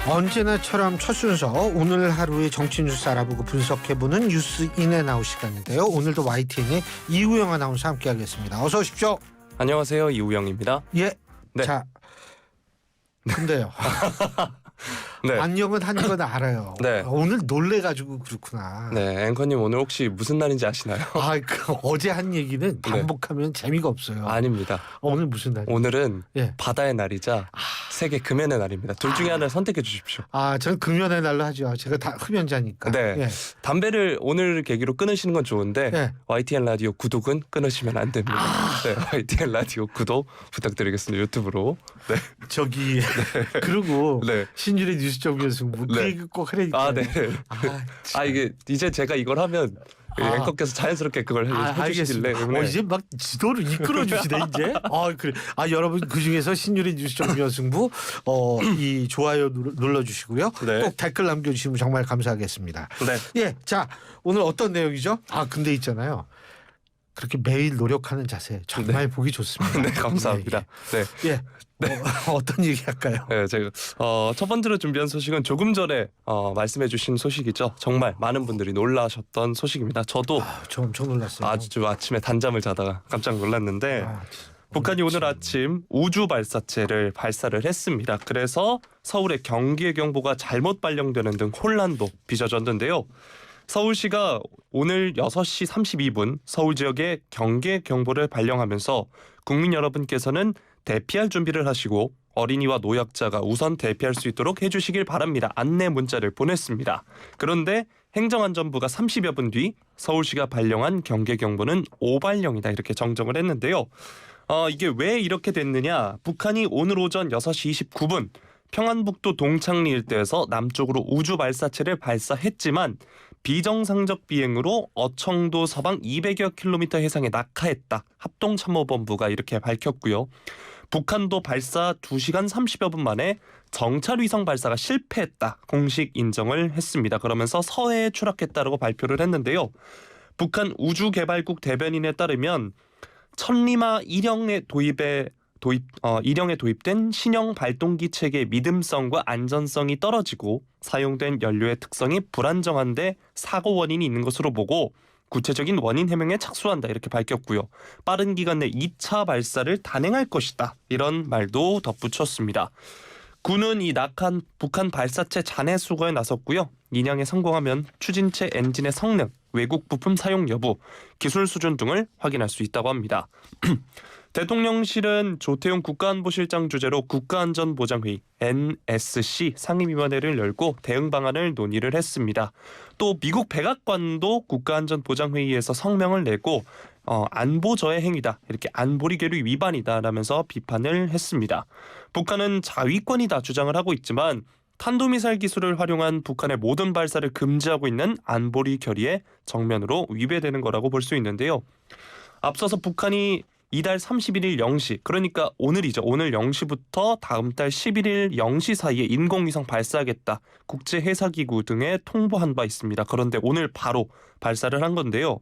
언제나처럼 첫 순서 오늘 하루의 정치 뉴스 알아보고 분석해보는 뉴스 인앤아웃 시간인데요. 오늘도 YTN의 이우영 아나운서 함께하겠습니다. 어서 오십시오. 안녕하세요, 이우영입니다. 예. 네. 자, 근데요. 네. 안녕은 한 건 알아요. 네. 오늘 놀래가지고 그렇구나. 네, 앵커님 오늘 혹시 무슨 날인지 아시나요? 어제 한 얘기는 반복하면 재미가 없어요. 아닙니다. 오늘 무슨 날? 오늘은 예. 바다의 날이자 세계 금연의 날입니다. 둘 중에 하나를 선택해 주십시오. 저는 금연의 날로 하죠. 제가 다 흡연자니까. 네. 예. 담배를 오늘 계기로 끊으시는 건 좋은데 예. YTN 라디오 구독은 끊으시면 안 됩니다. 네, YTN 라디오 구독 부탁드리겠습니다. 유튜브로. 네. 저기 그리고 네. 신율의 뉴스 정연승부 그 네. 얘기 꼭 하라니까. 네. 이게 이제 제가 이걸 하면 앵커께서 자연스럽게 그걸 해주시길래 이제 막 지도를 이끌어 주시네 이제. 그래. 여러분 그 중에서 신율의 뉴스 정연승부 이 좋아요 눌러주시고요. 네. 꼭 댓글 남겨주시면 정말 감사하겠습니다. 네. 예, 자 오늘 어떤 내용이죠? 근데 있잖아요. 그렇게 매일 노력하는 자세 정말 보기 좋습니다. 네, 감사합니다. 네. 예. 어떤 얘기 할까요? 네, 제가 첫 번째로 준비한 소식은 조금 전에 말씀해주신 소식이죠. 정말 많은 분들이 놀라셨던 소식입니다. 저도 저 엄청 놀랐어요. 아주 아침에 단잠을 자다가 깜짝 놀랐는데 북한이 오늘 아침 우주 발사체를 발사를 했습니다. 그래서 서울의 경계 경보가 잘못 발령되는 등 혼란도 빚어졌는데요. 서울시가 오늘 6시 32분 서울 지역에 경계 경보를 발령하면서 국민 여러분께서는 대피할 준비를 하시고 어린이와 노약자가 우선 대피할 수 있도록 해주시길 바랍니다. 안내 문자를 보냈습니다. 그런데 행정안전부가 30여 분 뒤 서울시가 발령한 경계경보는 오발령이다 이렇게 정정을 했는데요. 이게 왜 이렇게 됐느냐. 북한이 오늘 오전 6시 29분 평안북도 동창리 일대에서 남쪽으로 우주 발사체를 발사했지만 비정상적 비행으로 어청도 서방 200여 킬로미터 해상에 낙하했다. 합동참모본부가 이렇게 밝혔고요. 북한도 발사 2시간 30여 분 만에 정찰위성 발사가 실패했다. 공식 인정을 했습니다. 그러면서 서해에 추락했다고 발표를 했는데요. 북한 우주개발국 대변인에 따르면 천리마 일형에 도입된 신형 발동기 체계의 믿음성과 안전성이 떨어지고 사용된 연료의 특성이 불안정한데 사고 원인이 있는 것으로 보고 구체적인 원인 해명에 착수한다 이렇게 밝혔고요. 빠른 기간 내 2차 발사를 단행할 것이다. 이런 말도 덧붙였습니다. 군은 이 낙한 북한 발사체 잔해 수거에 나섰고요. 인양에 성공하면 추진체 엔진의 성능, 외국 부품 사용 여부, 기술 수준 등을 확인할 수 있다고 합니다. 대통령실은 조태용 국가안보실장 주재로 국가안전보장회의 NSC 상임위원회를 열고 대응 방안을 논의를 했습니다. 또 미국 백악관도 국가안전보장회의에서 성명을 내고 안보저해 행위다 이렇게 안보리 계류 위반이다라면서 비판을 했습니다. 북한은 자위권이다 주장을 하고 있지만 탄도미사일 기술을 활용한 북한의 모든 발사를 금지하고 있는 안보리 결의에 정면으로 위배되는 거라고 볼 수 있는데요. 앞서서 북한이 이달 31일 0시 그러니까 오늘이죠. 오늘 0시부터 다음 달 11일 0시 사이에 인공위성 발사하겠다. 국제해사기구 등에 통보한 바 있습니다. 그런데 오늘 바로 발사를 한 건데요.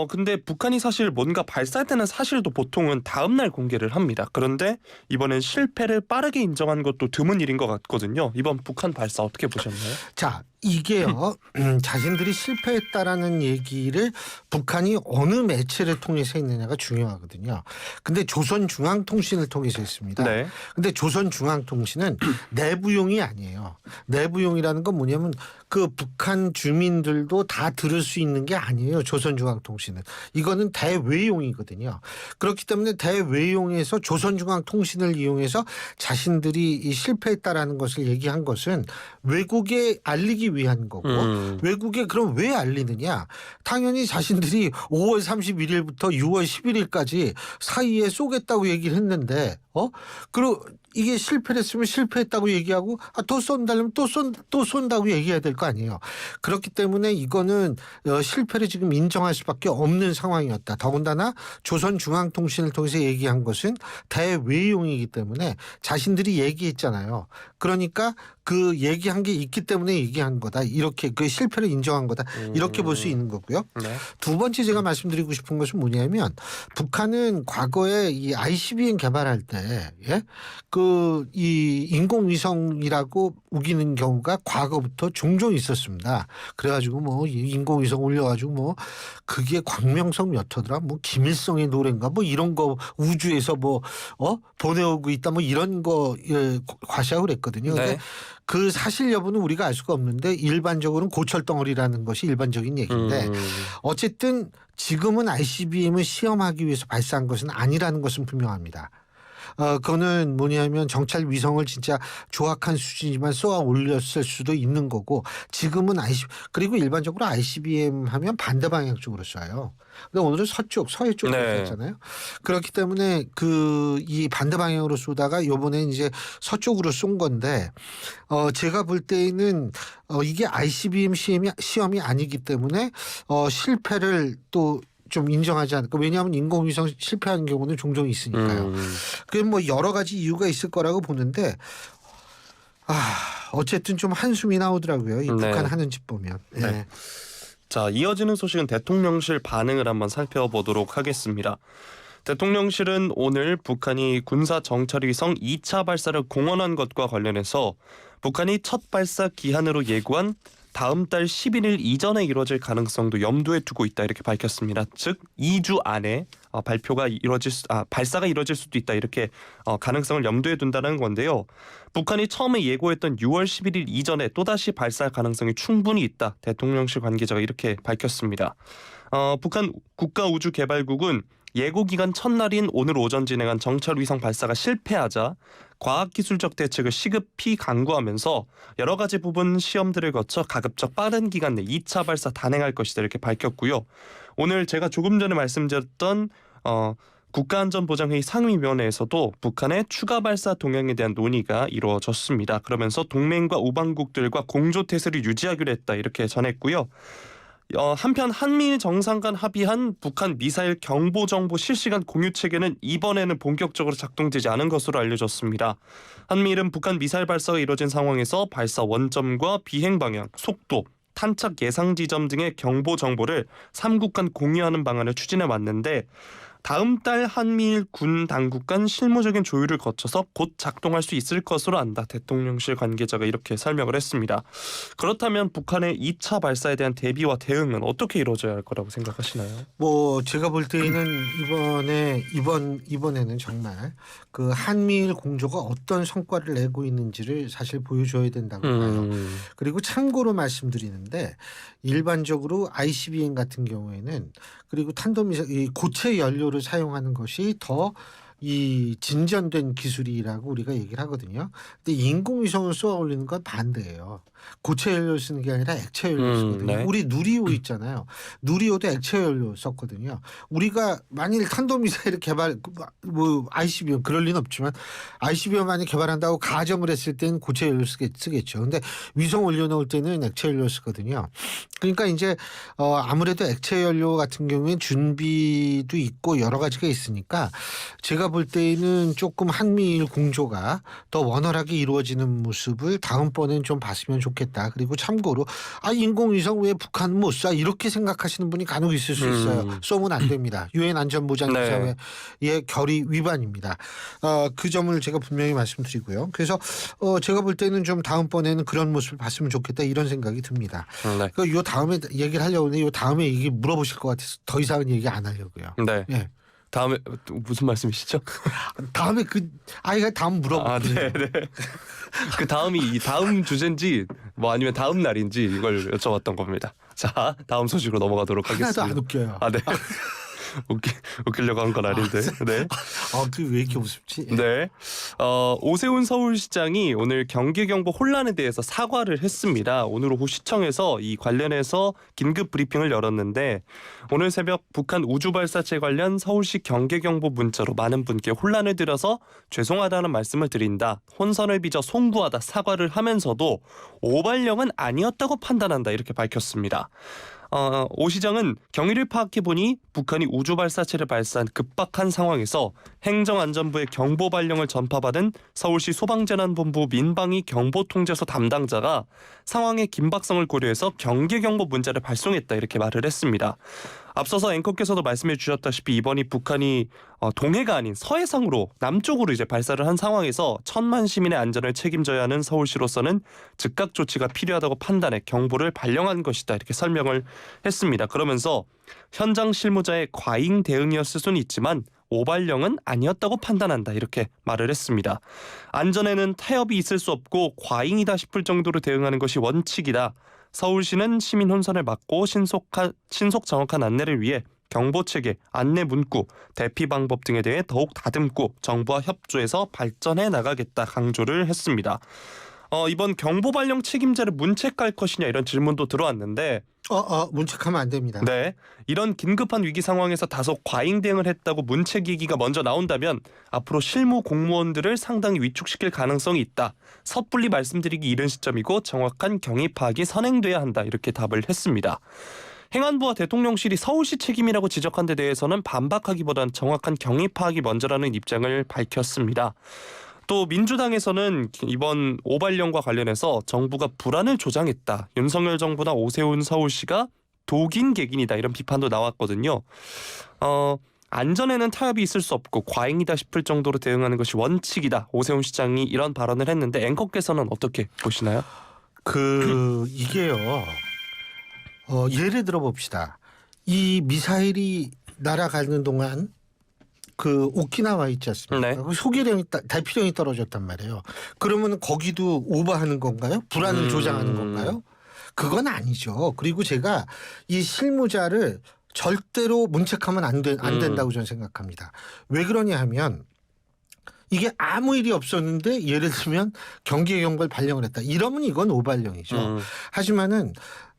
근데 북한이 사실 뭔가 발사할 때는 사실도 보통은 다음 날 공개를 합니다. 그런데 이번엔 실패를 빠르게 인정한 것도 드문 일인 것 같거든요. 이번 북한 발사 어떻게 보셨나요? 자, 이게요. 자신들이 실패했다라는 얘기를 북한이 어느 매체를 통해서 했느냐가 중요하거든요. 근데 조선중앙통신을 통해서 했습니다. 네. 근데 조선중앙통신은 내부용이 아니에요. 내부용이라는 건 뭐냐면 그 북한 주민들도 다 들을 수 있는 게 아니에요. 조선중앙통신은. 이거는 대외용이거든요. 그렇기 때문에 대외용에서 조선중앙통신을 이용해서 자신들이 이 실패했다라는 것을 얘기한 것은 외국에 알리기 위한 거고 외국에 그럼 왜 알리느냐. 당연히 자신들이 5월 31일부터 6월 11일까지 사이에 쏘겠다고 얘기를 했는데 그리고 이게 실패를 했으면 실패했다고 얘기하고 또 쏜다면 또 쏜다고 얘기해야 될 거 아니에요. 그렇기 때문에 이거는 실패를 지금 인정할 수밖에 없는 상황이었다. 더군다나 조선중앙통신을 통해서 얘기한 것은 대외용이기 때문에 자신들이 얘기했잖아요. 그러니까 그 얘기한 게 있기 때문에 얘기한 거다. 이렇게 그 실패를 인정한 거다. 이렇게 볼 수 있는 거고요. 네. 두 번째 제가 말씀드리고 싶은 것은 뭐냐면 북한은 과거에 이 ICBM 개발할 때 그 이 인공위성이라고 우기는 경우가 과거부터 종종 있었습니다. 그래가지고 뭐 인공위성 올려가지고 뭐 그게 광명성 몇 호더라, 뭐 김일성의 노래인가 뭐 이런 거 우주에서 뭐 보내오고 있다 뭐 이런 거 과시하고 그랬거든요. 근데 네. 그 사실 여부는 우리가 알 수가 없는데 일반적으로는 고철덩어리라는 것이 일반적인 얘기인데 어쨌든 지금은 ICBM을 시험하기 위해서 발사한 것은 아니라는 것은 분명합니다. 그거는 뭐냐면 정찰 위성을 진짜 조악한 수준이지만 쏘아 올렸을 수도 있는 거고 지금은 그리고 일반적으로 ICBM 하면 반대 방향 쪽으로 쏴요. 근데 오늘은 서쪽, 서해 쪽으로 네. 쐈잖아요. 그렇기 때문에 이 반대 방향으로 쏘다가 이번에 이제 서쪽으로 쏜 건데 제가 볼 때는 이게 ICBM 시험이 아니기 때문에 실패를 또 좀 인정하지 않을까. 왜냐하면 인공위성 실패하는 경우는 종종 있으니까요. 그게 뭐 여러 가지 이유가 있을 거라고 보는데 어쨌든 좀 한숨이 나오더라고요. 이 북한 하는 짓 보면. 네. 네. 자, 이어지는 소식은 대통령실 반응을 한번 살펴보도록 하겠습니다. 대통령실은 오늘 북한이 군사 정찰위성 2차 발사를 공언한 것과 관련해서 북한이 첫 발사 기한으로 예고한 다음 달 11일 이전에 이루어질 가능성도 염두에 두고 있다 이렇게 밝혔습니다. 즉 2주 안에 발사가 이루어질 수도 있다 이렇게 가능성을 염두에 둔다는 건데요. 북한이 처음에 예고했던 6월 11일 이전에 또다시 발사할 가능성이 충분히 있다. 대통령실 관계자가 이렇게 밝혔습니다. 북한 국가우주개발국은 예고 기간 첫날인 오늘 오전 진행한 정찰 위성 발사가 실패하자 과학기술적 대책을 시급히 강구하면서 여러 가지 부분 시험들을 거쳐 가급적 빠른 기간 내 2차 발사 단행할 것이다 이렇게 밝혔고요. 오늘 제가 조금 전에 말씀드렸던 국가안전보장회의 상임위원회에서도 북한의 추가 발사 동향에 대한 논의가 이루어졌습니다. 그러면서 동맹과 우방국들과 공조태세를 유지하기로 했다 이렇게 전했고요. 한편 한미일 정상 간 합의한 북한 미사일 경보 정보 실시간 공유 체계는 이번에는 본격적으로 작동되지 않은 것으로 알려졌습니다. 한미일은 북한 미사일 발사가 이뤄진 상황에서 발사 원점과 비행 방향, 속도, 탄착 예상 지점 등의 경보 정보를 3국 간 공유하는 방안을 추진해 왔는데 다음 달 한미일 군 당국 간 실무적인 조율을 거쳐서 곧 작동할 수 있을 것으로 안다. 대통령실 관계자가 이렇게 설명을 했습니다. 그렇다면 북한의 2차 발사에 대한 대비와 대응은 어떻게 이루어져야 할 거라고 생각하시나요? 뭐 제가 볼 때는 이번에는 정말 그 한미일 공조가 어떤 성과를 내고 있는지를 사실 보여줘야 된다고 봐요. 그리고 참고로 말씀드리는데 일반적으로 ICBM 같은 경우에는 그리고 탄도미사일 이 고체 연료를 사용하는 것이 더 이 진전된 기술이라고 우리가 얘기를 하거든요. 근데 인공위성을 쏘아 올리는 건 반대예요. 고체 연료 쓰는 게 아니라 액체 연료 쓰거든요. 네. 우리 누리호 있잖아요. 누리호도 액체 연료 썼거든요. 우리가 만일 탄도미사일을 뭐 ICBM 그럴 리는 없지만 ICBM 만약 개발한다고 가정을 했을 때는 고체 연료 쓰겠죠. 근데 위성 올려놓을 때는 액체 연료 쓰거든요. 그러니까 이제 아무래도 액체 연료 같은 경우에는 준비도 있고 여러 가지가 있으니까 제가 볼 때는 조금 한미일 공조가 더 원활하게 이루어지는 모습을 다음번엔 좀 봤으면 좋겠다. 그리고 참고로 인공위성 왜 북한 못 쏴 이렇게 생각하시는 분이 간혹 있을 수 있어요. 쏘면 안 됩니다. 유엔 안전보장이사회의 결의 위반입니다. 그 점을 제가 분명히 말씀드리고요. 그래서 제가 볼 때는 좀 다음번에는 그런 모습을 봤으면 좋겠다 이런 생각이 듭니다. 요 다음에 얘기를 하려고 하는데 요 다음에 얘기 물어보실 것 같아서 더 이상은 얘기 안 하려고요. 네. 예. 다음에 무슨 말씀이시죠? 다음에 아이가 다음 물어보세요. 네. 그 다음이 다음 주제인지 뭐 아니면 다음 날인지 이걸 여쭤봤던 겁니다. 자, 다음 소식으로 넘어가도록 하겠습니다. 하나도 안 웃겨요. 네. 웃기려고 한 건 아닌데. 네. 그 왜 이렇게 우습지? 네. 오세훈 서울시장이 오늘 경기경보 혼란에 대해서 사과를 했습니다. 오늘 오후 시청에서 이 관련해서 긴급 브리핑을 열었는데 오늘 새벽 북한 우주발사체 관련 서울시 경계경보 문자로 많은 분께 혼란을 드려서 죄송하다는 말씀을 드린다. 혼선을 빚어 송구하다 사과를 하면서도 오발령은 아니었다고 판단한다 이렇게 밝혔습니다. 오 시장은 경위를 파악해보니 북한이 우주발사체를 발사한 급박한 상황에서 행정안전부의 경보 발령을 전파받은 서울시 소방재난본부 민방위 경보통제소 담당자가 상황의 긴박성을 고려해서 경계경보 문자를 발송했다 이렇게 말을 했습니다. 앞서서 앵커께서도 말씀해 주셨다시피 이번이 북한이 동해가 아닌 서해상으로 남쪽으로 이제 발사를 한 상황에서 1,000만 시민의 안전을 책임져야 하는 서울시로서는 즉각 조치가 필요하다고 판단해 경보를 발령한 것이다 이렇게 설명을 했습니다. 그러면서 현장 실무자의 과잉 대응이었을 수는 있지만 오발령은 아니었다고 판단한다 이렇게 말을 했습니다. 안전에는 타협이 있을 수 없고 과잉이다 싶을 정도로 대응하는 것이 원칙이다. 서울시는 시민 혼선을 막고 신속 정확한 안내를 위해 경보체계, 안내 문구, 대피 방법 등에 대해 더욱 다듬고 정부와 협조해서 발전해 나가겠다 강조를 했습니다. 이번 경보 발령 책임자를 문책할 것이냐 이런 질문도 들어왔는데 문책하면 안 됩니다. 네, 이런 긴급한 위기 상황에서 다소 과잉 대응을 했다고 문책 얘기가 먼저 나온다면 앞으로 실무 공무원들을 상당히 위축시킬 가능성이 있다. 섣불리 말씀드리기 이른 시점이고 정확한 경위 파악이 선행돼야 한다 이렇게 답을 했습니다. 행안부와 대통령실이 서울시 책임이라고 지적한 데 대해서는 반박하기보단 정확한 경위 파악이 먼저라는 입장을 밝혔습니다. 또 민주당에서는 이번 오발령과 관련해서 정부가 불안을 조장했다. 윤석열 정부나 오세훈 서울시가 독인 객인이다 이런 비판도 나왔거든요. 안전에는 타협이 있을 수 없고 과잉이다 싶을 정도로 대응하는 것이 원칙이다. 오세훈 시장이 이런 발언을 했는데 앵커께서는 어떻게 보시나요? 이게요. 예를 들어 봅시다. 이 미사일이 날아가는 동안 그 오키나와 있지 않습니까? 네. 소개령이 대피령이 떨어졌단 말이에요. 그러면 거기도 오버하는 건가요? 불안을 조장하는 건가요? 그건 아니죠. 그리고 제가 이 실무자를 절대로 문책하면 안 된다고 저는 생각합니다. 왜 그러냐 하면 이게 아무 일이 없었는데 예를 들면 경계경보를 발령을 했다. 이러면 이건 오발령이죠. 하지만은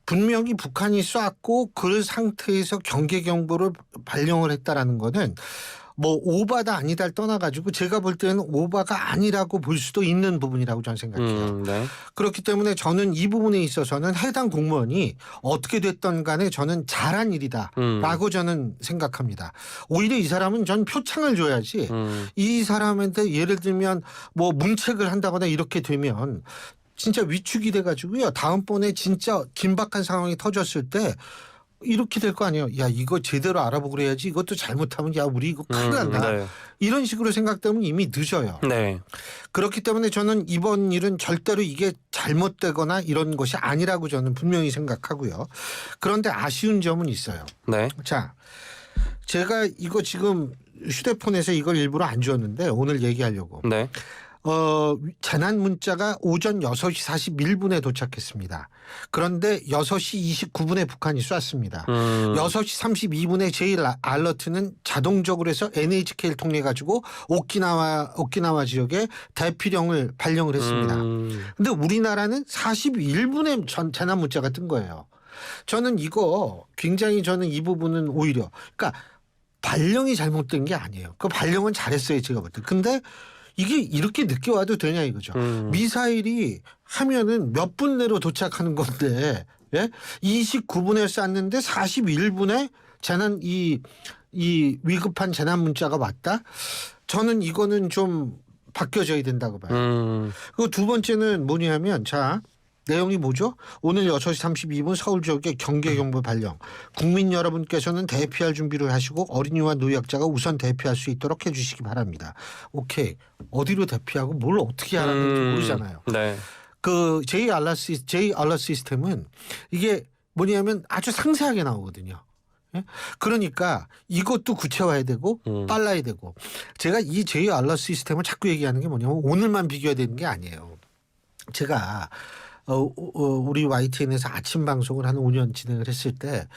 분명히 북한이 쐈고 그 상태에서 경계경보를 발령을 했다라는 거는 뭐 오바다 아니다를 떠나가지고 제가 볼 때는 오바가 아니라고 볼 수도 있는 부분이라고 저는 생각해요. 네. 그렇기 때문에 저는 이 부분에 있어서는 해당 공무원이 어떻게 됐던 간에 저는 잘한 일이다라고 저는 생각합니다. 오히려 이 사람은 전 표창을 줘야지 이 사람한테 예를 들면 뭐 문책을 한다거나 이렇게 되면 진짜 위축이 돼가지고요. 다음번에 진짜 긴박한 상황이 터졌을 때 이렇게 될 거 아니에요. 야 이거 제대로 알아보고 그래야지. 이것도 잘못하면 야 우리 이거 큰일 난다. 네. 이런 식으로 생각되면 이미 늦어요. 네. 그렇기 때문에 저는 이번 일은 절대로 이게 잘못되거나 이런 것이 아니라고 저는 분명히 생각하고요. 그런데 아쉬운 점은 있어요. 네. 자, 제가 이거 지금 휴대폰에서 이걸 일부러 안 주었는데 오늘 얘기하려고. 네. 재난 문자가 오전 6시 41분에 도착했습니다. 그런데 6시 29분에 북한이 쐈습니다. 6시 32분에 제일 알러트는 자동적으로 해서 NHK를 통해 가지고 오키나와 지역에 대피령을 발령을 했습니다. 근데 우리나라는 41분에 재난 문자가 뜬 거예요. 저는 이거 굉장히 저는 이 부분은 오히려 그러니까 발령이 잘못된 게 아니에요. 그 발령은 잘했어요 제가 볼 때. 근데 이게 이렇게 늦게 와도 되냐 이거죠. 미사일이 하면은 몇 분 내로 도착하는 건데 29분에 쐈는데 41분에 재난 이 위급한 재난 문자가 왔다. 저는 이거는 좀 바뀌어져야 된다고 봐요. 그리고 두 번째는 뭐냐면 자 내용이 뭐죠? 오늘 6시 32분 서울 지역에 경계경보 발령. 국민 여러분께서는 대피할 준비를 하시고 어린이와 노약자가 우선 대피할 수 있도록 해주시기 바랍니다. 오케이. 어디로 대피하고 뭘 어떻게 하는지 모르잖아요. 네. 그 J 알럿 시스템은 이게 뭐냐면 아주 상세하게 나오거든요. 그러니까 이것도 구체화해야 되고 빨라야 되고 제가 이 J 알럿 시스템을 자꾸 얘기하는 게 뭐냐면 오늘만 비교해야 되는 게 아니에요. 제가 우리 YTN에서 아침 방송을 한 5년 진행을 했을 때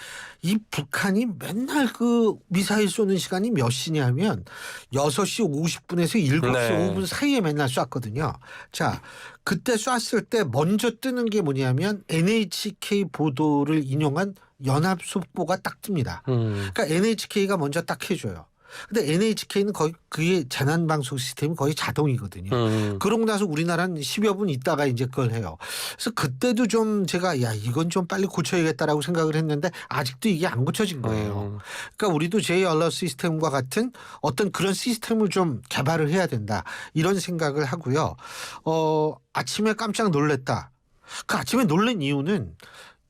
이 북한이 맨날 그 미사일 쏘는 시간이 몇 시냐면 6시 50분에서 7시 네. 5분 사이에 맨날 쐈거든요. 자, 그때 쐈을 때 먼저 뜨는 게 뭐냐면 NHK 보도를 인용한 연합 속보가 딱 뜹니다. 그러니까 NHK가 먼저 딱 해줘요. 근데 NHK는 거의 그게 재난방송 시스템이 거의 자동이거든요. 그러고 나서 우리나라는 10여 분 있다가 이제 그걸 해요. 그래서 그때도 좀 제가 야 이건 좀 빨리 고쳐야겠다라고 생각을 했는데 아직도 이게 안 고쳐진 거예요. 그러니까 우리도 J 알럿 시스템과 같은 어떤 그런 시스템을 좀 개발을 해야 된다. 이런 생각을 하고요. 아침에 깜짝 놀랐다. 그 아침에 놀란 이유는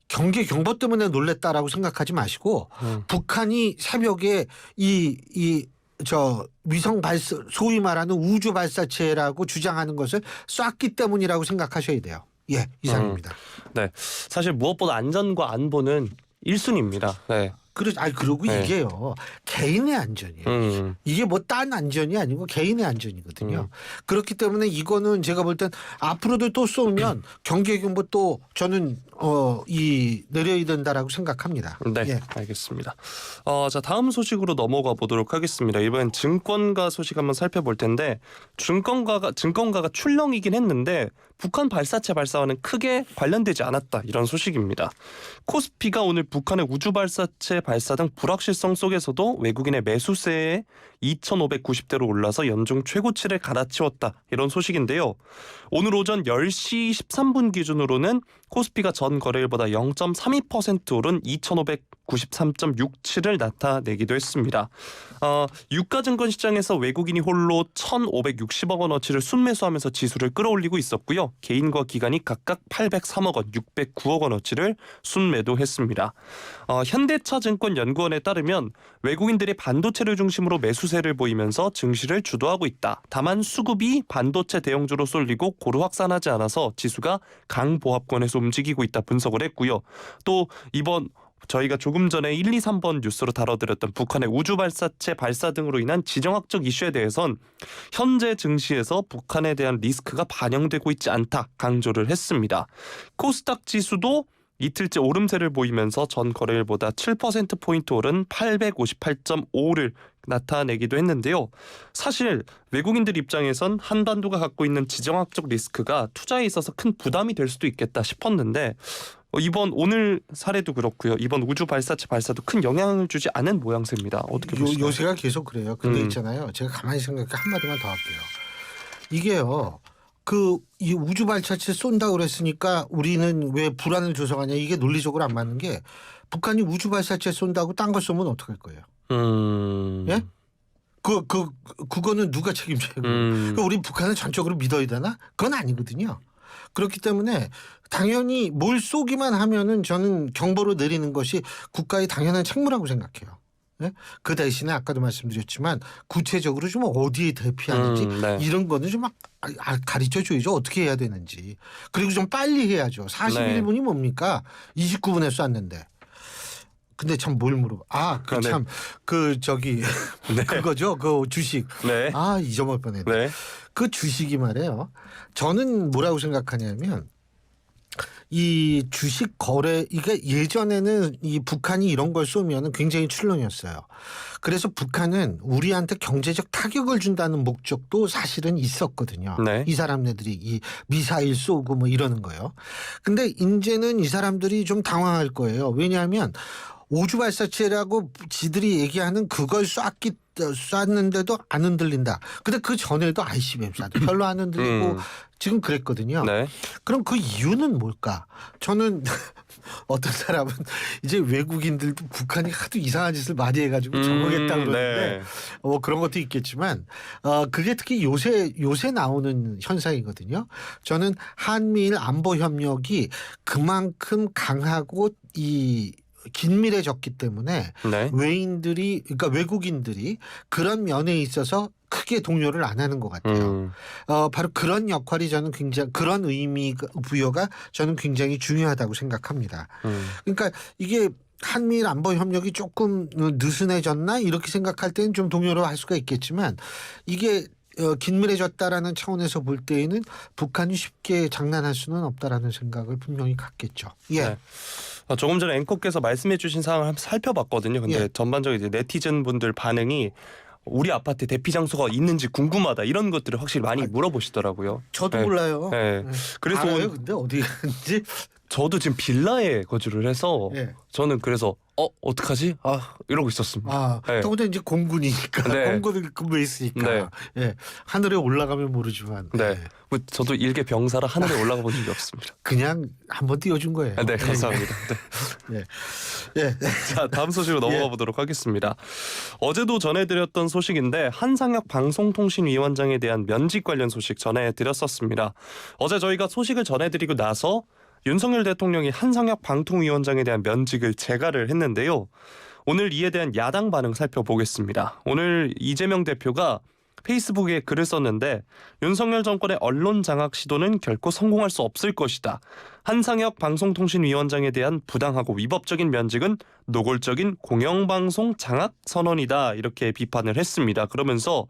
경계 경보 때문에 놀랬다라고 생각하지 마시고 북한이 새벽에 저 위성 발사 소위 말하는 우주 발사체라고 주장하는 것을 쐈기 때문이라고 생각하셔야 돼요. 예, 이상입니다. 네, 사실 무엇보다 안전과 안보는 1순위입니다. 네. 그리고 네. 이게요 개인의 안전이에요. 이게 뭐 딴 안전이 아니고 개인의 안전이거든요. 그렇기 때문에 이거는 제가 볼 땐 앞으로도 또 쏘면 경계경보 또 저는 내려야 된다라고 생각합니다. 네, 예. 알겠습니다. 자, 다음 소식으로 넘어가 보도록 하겠습니다. 이번엔 증권가 소식 한번 살펴볼 텐데 증권가가 출렁이긴 했는데 북한 발사체 발사와는 크게 관련되지 않았다 이런 소식입니다. 코스피가 오늘 북한의 우주 발사체 발사 등 불확실성 속에서도 외국인의 매수세에 2,590대로 올라서 연중 최고치를 갈아치웠다 이런 소식인데요. 오늘 오전 10시 13분 기준으로는 코스피가 전 거래일보다 0.32% 오른 2,593.67을 나타내기도 했습니다. 유가증권 시장에서 외국인이 홀로 1,560억 원어치를 순매수하면서 지수를 끌어올리고 있었고요. 개인과 기관이 각각 803억 원, 609억 원어치를 순매도했습니다. 현대차증권 연구원에 따르면 외국인들이 반도체를 중심으로 매수세를 보이면서 증시를 주도하고 있다. 다만 수급이 반도체 대형주로 쏠리고 고루 확산하지 않아서 지수가 강보합권에서 움직이고 있다 분석을 했고요. 또 이번 저희가 조금 전에 1, 2, 3번 뉴스로 다뤄드렸던 북한의 우주 발사체 발사 등으로 인한 지정학적 이슈에 대해선 현재 증시에서 북한에 대한 리스크가 반영되고 있지 않다 강조를 했습니다. 코스닥 지수도 이틀째 오름세를 보이면서 전 거래일보다 7%포인트 오른 858.5를 나타내기도 했는데요. 사실 외국인들 입장에선 한반도가 갖고 있는 지정학적 리스크가 투자에 있어서 큰 부담이 될 수도 있겠다 싶었는데 이번 오늘 사례도 그렇고요. 이번 우주 발사체 발사도 큰 영향을 주지 않은 모양새입니다. 어떻게 보시나요? 요새가 계속 그래요. 근데 있잖아요. 제가 가만히 생각해 한마디만 더 할게요. 이게요. 이 우주 발사체 쏜다고 그랬으니까 우리는 왜 불안을 조성하냐. 이게 논리적으로 안 맞는 게 북한이 우주 발사체 쏜다고 딴 거 쏘면 어떡할 거예요? 예? 그거는 누가 책임져요? 우리 북한을 전적으로 믿어야 되나? 그건 아니거든요. 그렇기 때문에 당연히 뭘 쏘기만 하면은 저는 경보로 내리는 것이 국가의 당연한 책무라고 생각해요. 네? 그 대신에 아까도 말씀드렸지만 구체적으로 좀 어디에 대피하는지 네. 이런 거는 좀 가르쳐 줘야죠. 어떻게 해야 되는지. 그리고 좀 빨리 해야죠. 41분이 뭡니까? 29분에 쐈는데. 근데 참 뭘 물어봐. 네. 그거죠. 그 주식. 네. 잊어먹을 뻔했네. 네. 그 주식이 말이에요. 저는 뭐라고 생각하냐면 이 주식 거래 이게 예전에는 이 북한이 이런 걸 쏘면 굉장히 출렁이었어요. 그래서 북한은 우리한테 경제적 타격을 준다는 목적도 사실은 있었거든요. 네. 이 사람네들이 이 미사일 쏘고 뭐 이러는 거요. 근데 이제는 이 사람들이 좀 당황할 거예요. 왜냐하면 우주 발사체라고 지들이 얘기하는 그걸 쐈는데도 안 흔들린다. 근데 그 전에도 ICBM 쏴도 별로 안 흔들리고 지금 그랬거든요. 네. 그럼 그 이유는 뭘까? 저는 어떤 사람은 이제 외국인들도 북한이 하도 이상한 짓을 많이 해가지고 적응했다 그러는데 네. 그런 것도 있겠지만 그게 특히 요새 나오는 현상이거든요. 저는 한미일 안보 협력이 그만큼 강하고 긴밀해졌기 때문에 네. 그러니까 외국인들이 그런 면에 있어서 크게 동요를 안 하는 것 같아요. 바로 그런 역할이 저는 그런 의미 부여가 저는 굉장히 중요하다고 생각합니다. 그러니까 이게 한미일 안보 협력이 조금 느슨해졌나 이렇게 생각할 때는 좀 동요를 할 수가 있겠지만 이게 긴밀해졌다라는 차원에서 볼 때에는 북한이 쉽게 장난할 수는 없다라는 생각을 분명히 갖겠죠. 예. 네. 조금 전에 앵커께서 말씀해주신 상황을 한번 살펴봤거든요. 근데 전반적으로 이제 네티즌 분들 반응이 우리 아파트에 대피 장소가 있는지 궁금하다 이런 것들을 확실히 많이 물어보시더라고요. 저도 네. 몰라요. 네. 그래서 알아요? 근데 어디 있는지? 저도 지금 빌라에 거주를 해서 저는 그래서 어떡하지? 이러고 있었습니다. 네. 더군다나 이제 공군이니까 네. 공군을 근무했으니까 하늘에 올라가면 모르지만 뭐 저도 일개 병사라 하늘에 올라가 본 적이 없습니다. 그냥 한번 띄워준 거예요. 네, 감사합니다. 자, 다음 소식으로 넘어가 보도록 하겠습니다. 어제도 전해드렸던 소식인데 한상혁 방송통신위원장에 대한 면직 관련 소식 전해드렸었습니다. 어제 저희가 소식을 전해드리고 나서 윤석열 대통령이 한상혁 방통위원장에 대한 면직을 재가를 했는데요. 오늘 이에 대한 야당 반응 살펴보겠습니다. 오늘 이재명 대표가 페이스북에 글을 썼는데 윤석열 정권의 언론 장악 시도는 결코 성공할 수 없을 것이다. 한상혁 방송통신위원장에 대한 부당하고 위법적인 면직은 노골적인 공영방송 장악 선언이다. 이렇게 비판을 했습니다. 그러면서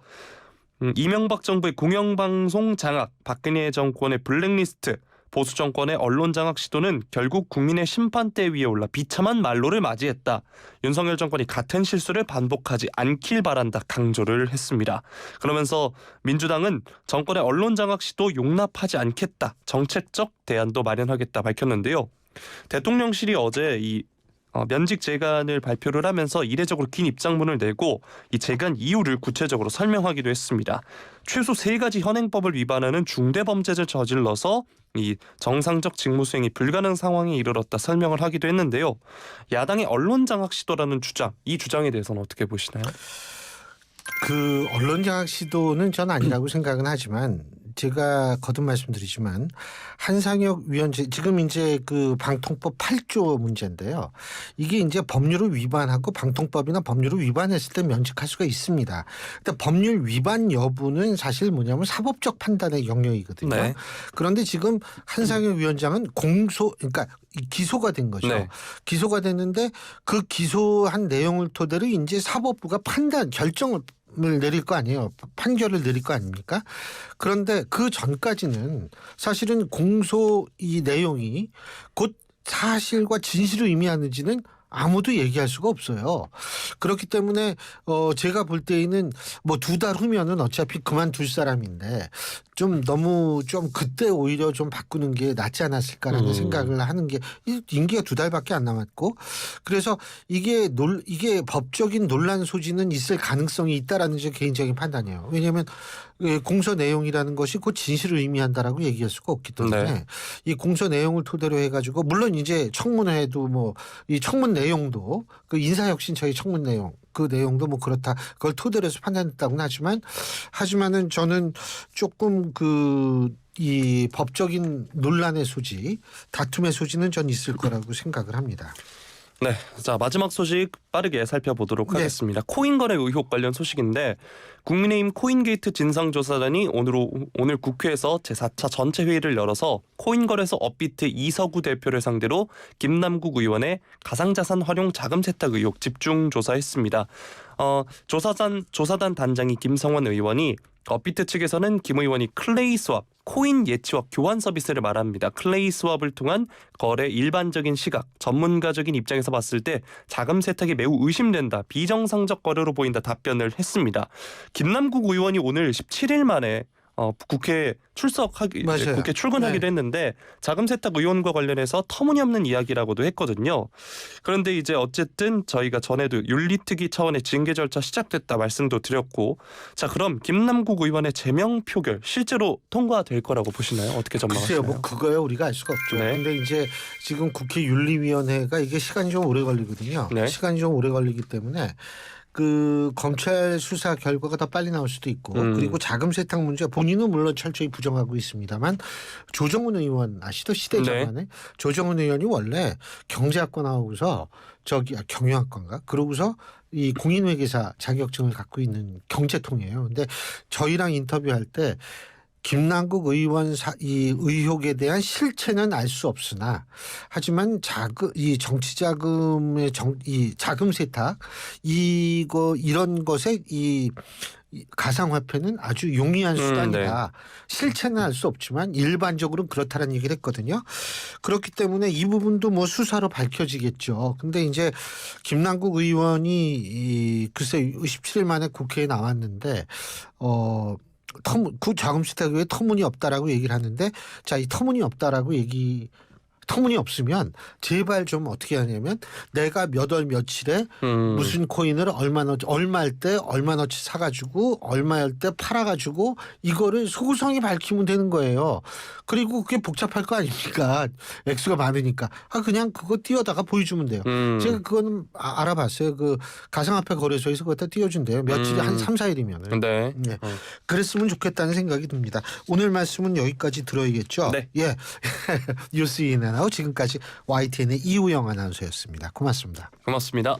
이명박 정부의 공영방송 장악, 박근혜 정권의 블랙리스트, 보수 정권의 언론 장악 시도는 결국 국민의 심판대 위에 올라 비참한 말로를 맞이했다. 윤석열 정권이 같은 실수를 반복하지 않길 바란다. 강조를 했습니다. 그러면서 민주당은 정권의 언론 장악 시도 용납하지 않겠다. 정책적 대안도 마련하겠다 밝혔는데요. 대통령실이 어제 이 면직 재간을 발표를 하면서 이례적으로 긴 입장문을 내고 이 재간 이유를 구체적으로 설명하기도 했습니다. 최소 3가지 현행법을 위반하는 중대범죄를 저질러서 이 정상적 직무 수행이 불가능한 상황에 이르렀다 설명을 하기도 했는데요. 야당의 언론 장악 시도라는 주장, 이 주장에 대해서는 어떻게 보시나요? 그 언론 장악 시도는 전 아니라고 생각은 하지만 제가 거듭 말씀드리지만 한상혁 위원장 지금 이제 그 방통법 8조 문제인데요. 이게 이제 법률을 위반하고 방통법이나 법률을 위반했을 때 면직할 수가 있습니다. 근데 법률 위반 여부는 사실 뭐냐면 사법적 판단의 영역이거든요. 네. 그런데 지금 한상혁 위원장은 그러니까 기소가 된 거죠. 네. 기소가 됐는데 그 기소한 내용을 토대로 이제 사법부가 결정을 내릴 거 아니에요. 판결을 내릴 거 아닙니까? 그런데 그 전까지는 사실은 공소 이 내용이 곧 사실과 진실을 의미하는지는 아무도 얘기할 수가 없어요. 그렇기 때문에 제가 볼 때에는 뭐 2달 후면은 어차피 그만둘 사람인데 좀 너무 좀 그때 오히려 좀 바꾸는 게 낫지 않았을까라는 생각을 하는 게 임기가 2달밖에 안 남았고 그래서 이게 법적인 논란 소지는 있을 가능성이 있다라는 제 개인적인 판단이에요. 왜냐하면 공소 내용이라는 것이 곧 진실을 의미한다라고 얘기할 수가 없기 때문에 네. 이 공소 내용을 토대로 해가지고 물론 이제 청문회도 뭐 이 청문 내용도 그 인사혁신처의 청문 내용 그 내용도 뭐 그렇다 그걸 토대로 해서 판단했다고는 하지만은 저는 조금 이 법적인 논란의 소지 다툼의 소지는 전 있을 거라고 생각을 합니다. 네, 자 마지막 소식 빠르게 살펴보도록 하겠습니다. 코인 거래 의혹 관련 소식인데 국민의힘 코인게이트 진상조사단이 오늘 국회에서 제4차 전체 회의를 열어서 코인 거래소 업비트 이서구 대표를 상대로 김남국 의원의 가상자산 활용 자금 세탁 의혹 집중 조사했습니다. 조사단 단장이 김성원 의원이 업비트 측에서는 김 의원이 클레이 스왑, 코인 예치와 교환 서비스를 말합니다. 클레이 스왑을 통한 거래 일반적인 시각, 전문가적인 입장에서 봤을 때 자금 세탁이 매우 의심된다. 비정상적 거래로 보인다. 답변을 했습니다. 김남국 의원이 오늘 17일 만에 국회 국회 출근하기도 했는데 자금 세탁 의혹과 관련해서 터무니없는 이야기라고도 했거든요. 그런데 이제 어쨌든 저희가 전에도 윤리특위 차원의 징계 절차 시작됐다 말씀도 드렸고 자 그럼 김남국 의원의 제명 표결 실제로 통과될 거라고 보시나요? 어떻게 전망하시나요? 글쎄요, 뭐 그거야 우리가 알 수가 없죠. 네. 근데 이제 지금 국회 윤리위원회가 이게 시간이 좀 오래 걸리거든요. 네. 시간이 좀 오래 걸리기 때문에 그 검찰 수사 결과가 더 빨리 나올 수도 있고 그리고 자금 세탁 문제 본인은 물론 철저히 부정하고 있습니다만 조정훈 의원 아시죠? 시대전환에 조정훈 의원이 원래 경제학과 나오고서 경영학과인가 그러고서 이 공인회계사 자격증을 갖고 있는 경제통이에요. 근데 저희랑 인터뷰할 때 김남국 의원 이 의혹에 대한 실체는 알 수 없으나 하지만 이 정치 자금의 이 자금 세탁 이런 것에 이 가상화폐는 아주 용이한 수단이다. 실체는 알 수 없지만 일반적으로 그렇다는 얘기를 했거든요. 그렇기 때문에 이 부분도 뭐 수사로 밝혀지겠죠. 근데 이제 김남국 의원이 글쎄 17일 만에 국회에 나왔는데 그 자금 세탁 외에 터무니없다라고 얘기를 하는데 자, 이 터무니없으면 제발 좀 어떻게 하냐면 내가 몇 월 며칠에 무슨 코인을 얼마일 때 얼마너치 사가지고 얼마일 때 팔아가지고 이거를 소구성이 밝히면 되는 거예요. 그리고 그게 복잡할 거 아닙니까? 액수가 많으니까. 그냥 그거 띄워다가 보여주면 돼요. 제가 그거는 알아봤어요. 그 가상화폐 거래소에서 그거 다 띄워준대요. 며칠이 한 3, 4일이면. 네. 그랬으면 좋겠다는 생각이 듭니다. 오늘 말씀은 여기까지 들어야겠죠? 네. 예. 뉴스인이나 지금까지 YTN의 이우영 아나운서였습니다. 고맙습니다. 고맙습니다.